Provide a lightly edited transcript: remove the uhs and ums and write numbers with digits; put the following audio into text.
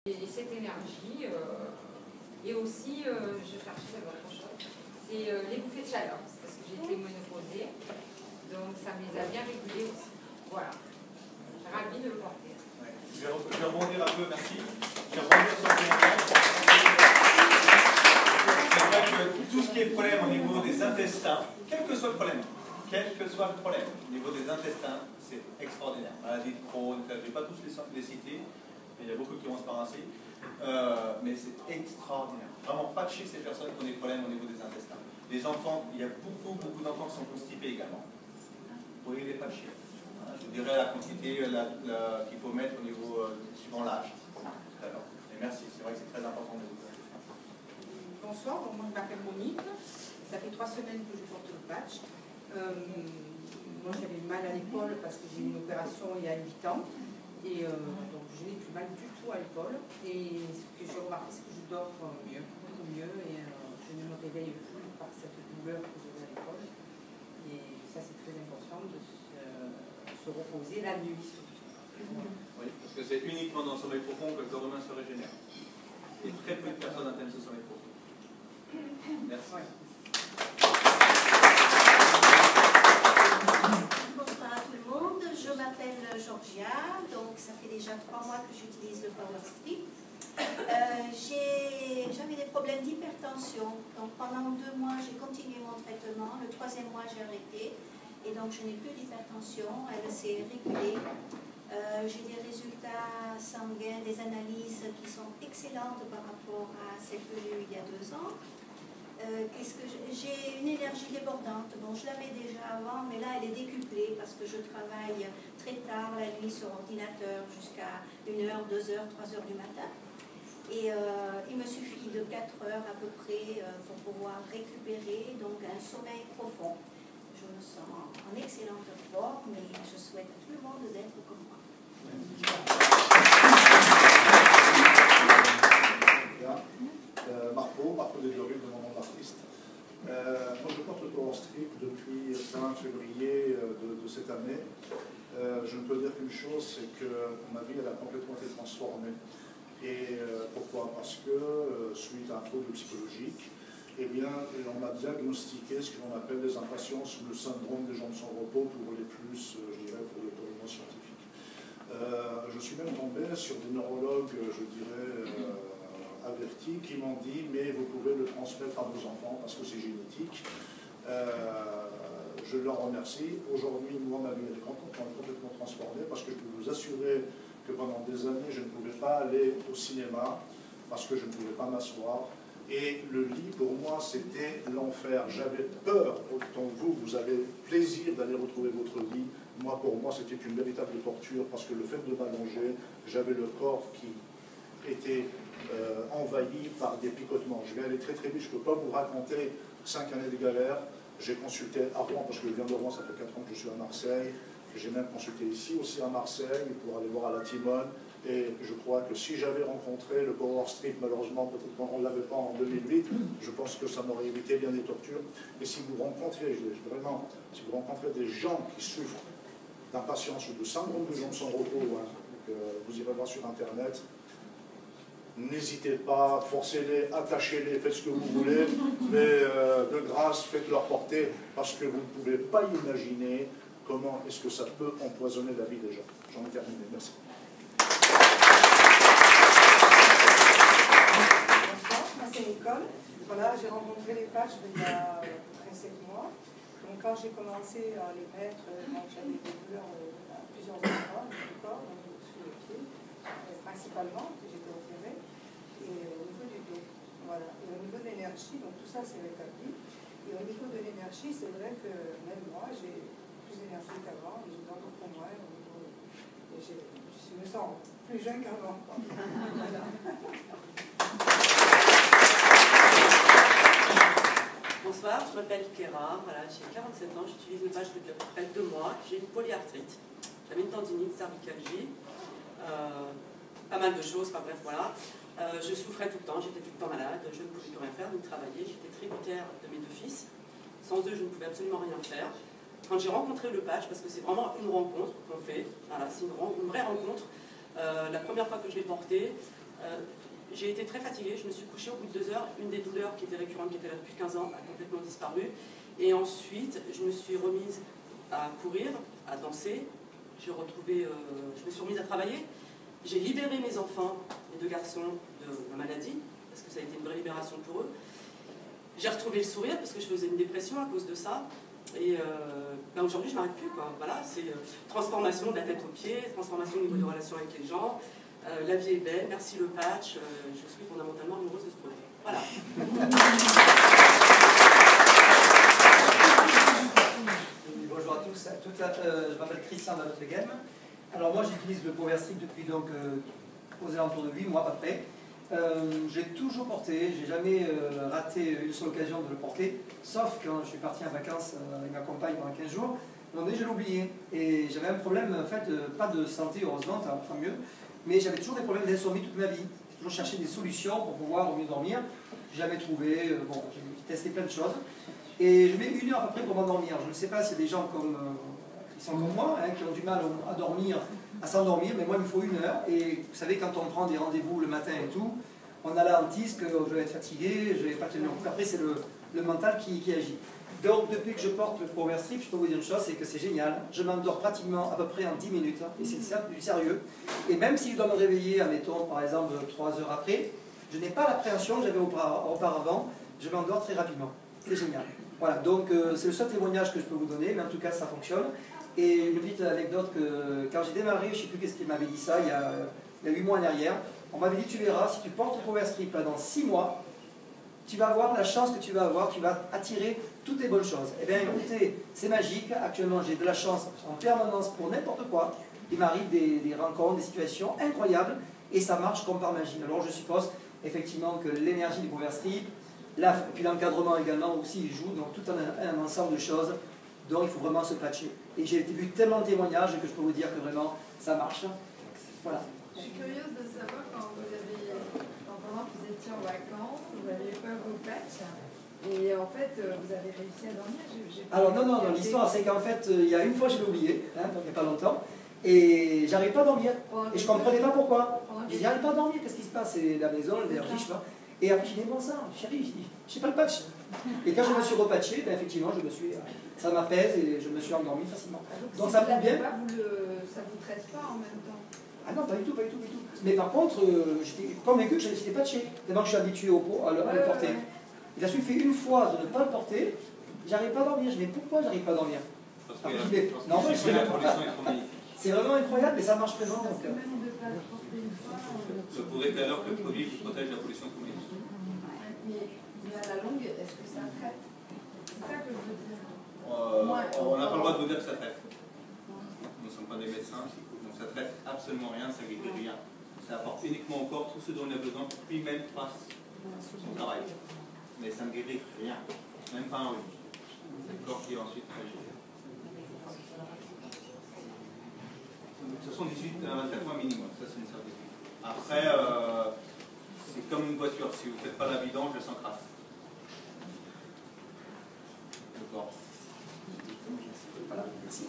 Et cette énergie, et aussi, je cherchais autre chose, c'est les bouffées de chaleur, parce que j'étais ménopausée, donc ça me les a bien régulées aussi. Voilà, ravie de le porter. Ouais. Je vais rebondir un peu, merci. Je vais rebondir sur le témoignage. C'est vrai que tout ce qui est problème au niveau des intestins, quel que soit le problème, au niveau des intestins, c'est extraordinaire. Maladie de Crohn, je ne vais pas tous les citer. Il y a beaucoup qui vont se par ainsi, mais c'est extraordinaire. Vraiment patcher ces personnes qui ont des problèmes au niveau des intestins. Les enfants, il y a beaucoup d'enfants qui sont constipés également. Vous pouvez les patcher. Voilà, je vous dirai la quantité qu'il faut mettre au niveau suivant l'âge. Et merci, c'est vrai que c'est très important de vous dire. Bonsoir, moi je m'appelle Monique. Ça fait 3 semaines que je porte le patch. Moi j'avais mal à l'épaule parce que j'ai eu une opération il y a 8 ans. Et donc je n'ai plus mal du tout à l'épaule. Et ce que j'ai remarqué, c'est que je dors mieux, beaucoup mieux. Et je ne me réveille plus par cette douleur que j'ai à l'épaule. Et ça, c'est très important de se reposer la nuit surtout. Oui, parce que c'est uniquement dans le sommeil profond que le corps humain se régénère. Et très peu de personnes atteignent ce sommeil profond. Merci. Ouais. Bonsoir à tout le monde, je m'appelle Georgia, donc ça fait déjà 3 mois que j'utilise le Power Strip. J'avais des problèmes d'hypertension, donc pendant 2 mois j'ai continué mon traitement, le 3e mois j'ai arrêté et donc je n'ai plus d'hypertension, elle s'est régulée. J'ai des résultats sanguins, des analyses qui sont excellentes par rapport à celles que j'ai eues il y a 2 ans. J'ai une énergie débordante. Bon, je l'avais déjà avant, mais là, elle est décuplée parce que je travaille très tard la nuit sur ordinateur jusqu'à 1h, 2h, 3h du matin. Et il me suffit de 4 heures à peu près pour pouvoir récupérer, donc un sommeil profond. Je me sens en excellente forme et je souhaite à tout le monde d'être comme moi. Marco de Dioril, de mon nom d'artiste. Moi, je porte le Power Strip depuis fin février de cette année. Je ne peux dire qu'une chose, c'est que ma vie elle a complètement été transformée. Et pourquoi? Parce que, suite à un trouble psychologique, eh bien, on m'a diagnostiqué ce que l'on appelle les impatiences ou le syndrome des jambes sans repos pour les plus, je dirais, pour le moins scientifique. Je suis même tombé sur des neurologues, je dirais, avertis, qui m'ont dit mais vous pouvez le transmettre à vos enfants parce que c'est génétique. Je leur remercie. Aujourd'hui, moi, ma vie est complètement transformée parce que je peux vous assurer que pendant des années, je ne pouvais pas aller au cinéma parce que je ne pouvais pas m'asseoir. Et le lit, pour moi, c'était l'enfer. J'avais peur, autant que vous avez plaisir d'aller retrouver votre lit. Moi, pour moi, c'était une véritable torture parce que le fait de m'allonger, j'avais le corps qui était envahi par des picotements. Je vais aller très vite, je ne peux pas vous raconter 5 années de galère. J'ai consulté à Rouen, parce que je viens de Rouen, ça fait 4 ans que je suis à Marseille. J'ai même consulté ici aussi à Marseille pour aller voir à la Timone. Et je crois que si j'avais rencontré le Power Strip, malheureusement, peut-être qu'on ne l'avait pas en 2008, je pense que ça m'aurait évité bien des tortures. Et si vous rencontrez, vraiment, si vous rencontrez des gens qui souffrent d'impatience ou de syndrome de jambes sans repos, hein, vous irez voir sur Internet, n'hésitez pas, forcez-les, attachez-les, faites ce que vous voulez, mais de grâce, faites-leur porter, parce que vous ne pouvez pas imaginer comment est-ce que ça peut empoisonner la vie des gens. J'en ai terminé, merci. Bonsoir, moi c'est Nicole. Voilà, j'ai rencontré les patchs il y a 7 mois. Donc quand j'ai commencé à les mettre, j'avais des douleurs à plusieurs endroits du corps, donc sous les pieds, principalement, que j'étais opérée, et au niveau du dos. Voilà. Et au niveau de l'énergie, donc tout ça c'est rétabli. Et au niveau de l'énergie, c'est vrai que même moi, j'ai plus d'énergie qu'avant, et je dors beaucoup moins. Et je me sens plus jeune qu'avant. Voilà. Bonsoir, je m'appelle Kéra, voilà, j'ai 47 ans, j'utilise le patch depuis à peu près 2 mois. J'ai une polyarthrite, j'avais une tendinite, cervicalgie, pas mal de choses, enfin bref, voilà. Je souffrais tout le temps, j'étais tout le temps malade, je ne pouvais plus rien faire, ni travailler, j'étais tributaire de mes 2 fils. Sans eux, je ne pouvais absolument rien faire. Quand j'ai rencontré le patch, parce que c'est vraiment une rencontre qu'on fait, voilà, c'est une vraie rencontre, la première fois que je l'ai porté, J'ai été très fatiguée, je me suis couchée au bout de 2 heures. Une des douleurs qui était récurrente, qui était là depuis 15 ans, a complètement disparu. Et ensuite, je me suis remise à courir, à danser. Je me suis remise à travailler. J'ai libéré mes enfants, mes 2 garçons, de la maladie, parce que ça a été une vraie libération pour eux. J'ai retrouvé le sourire, parce que je faisais une dépression à cause de ça. Et ben aujourd'hui, je ne m'arrête plus, quoi. Voilà, c'est transformation de la tête aux pieds, transformation au niveau des relations avec les gens. La vie est belle, merci le patch, je suis fondamentalement amoureuse de ce projet. Voilà. Bonjour à tous. Je m'appelle Christian Dalotreghem. Alors moi j'utilise le PowerStrip depuis donc aux alentours de 8 mois à peu près. J'ai toujours porté, j'ai jamais raté une seule occasion de le porter, sauf quand je suis parti en vacances avec ma compagne pendant 15 jours. Donc je l'ai oublié. Et j'avais un problème, en fait, pas de santé, heureusement, tant mieux, mais j'avais toujours des problèmes d'insomnie toute ma vie. J'ai toujours cherché des solutions pour pouvoir mieux dormir. J'ai jamais trouvé, bon, j'ai testé plein de choses. Et je mets 1 heure à peu près pour m'endormir. Je ne sais pas si des gens qui sont comme moi, qui ont du mal à dormir, à s'endormir, mais moi il me faut 1 heure. Et vous savez, quand on prend des rendez-vous le matin et tout, on a la hantise que je vais être fatigué, je ne vais pas tenir le coup. Après, c'est le mental qui agit. Donc, depuis que je porte le PowerStrip, je peux vous dire une chose, c'est que c'est génial. Je m'endors pratiquement à peu près en 10 minutes, et c'est du sérieux. Et même si je dois me réveiller, admettons, par exemple, 3 heures après, je n'ai pas l'appréhension que j'avais auparavant, je m'endors très rapidement. C'est génial. Voilà, donc c'est le seul témoignage que je peux vous donner, mais en tout cas, ça fonctionne. Et une petite anecdote, que quand j'ai démarré, je ne sais plus qu'est-ce qu'il m'avait dit ça, il y a 8 mois en arrière, on m'avait dit, tu verras, si tu portes le PowerStrip dans 6 mois, tu vas voir la chance que tu vas avoir, tu vas attirer toutes les bonnes choses. Eh bien écoutez, c'est magique, actuellement j'ai de la chance en permanence pour n'importe quoi. Il m'arrive des rencontres, des situations incroyables, et ça marche comme par magie. Alors je suppose effectivement que l'énergie du PowerStrip, puis l'encadrement également aussi, il joue, donc tout un ensemble de choses dont il faut vraiment se patcher. Et j'ai vu tellement de témoignages que je peux vous dire que vraiment ça marche. Voilà. Je suis curieuse de savoir quand pendant que vous étiez en vacances, vous n'aviez pas vos patchs et en fait vous avez réussi à dormir. Alors non, l'histoire c'est qu'en fait il y a une fois je l'ai oublié, donc il n'y a pas longtemps, et j'arrivais pas à dormir. Et je ne comprenais pas pourquoi. Je dis j'arrive pas à dormir, qu'est-ce qui se passe? C'est la maison, l'énergie, je sais pas. Et après j'ai dit bon sang, chérie, je n'ai pas le patch. Et quand je me suis repatché, ben, effectivement ça m'apaise et je me suis endormi facilement. Donc ça prouve bien. Ça vous traite pas en même temps? Ah non, pas du tout. Mais par contre, j'étais convaincu que j'étais patché. Tellement que je suis habitué à le porter. Il a suffi une fois de ne pas le porter, j'arrive pas à dormir. Je me dis pourquoi j'arrive pas à dormir? Parce que la pollution est trop magnifique. C'est vraiment incroyable, mais ça marche vraiment. Donc, je pourrais tout à l'heure que le produit vous protège de la pollution électromagnétique. Mais à la longue, est-ce que ça traite? C'est ça que je veux dire. On n'a pas le droit de vous dire que ça traite. Nous ne sommes pas des médecins, donc ça traite absolument rien, ça ne guérit rien. Ça apporte uniquement au corps tout ce dont il a besoin pour lui-même fasse son travail. Mais ça ne guérit rien, même pas un rhume. C'est le corps qui ensuite réagit. De toute façon, 18 à 24 mois minimum, ça c'est une certitude. Après, c'est comme une voiture, si vous ne faites pas la vidange, elle s'encrasse. Le corps. voilà, merci.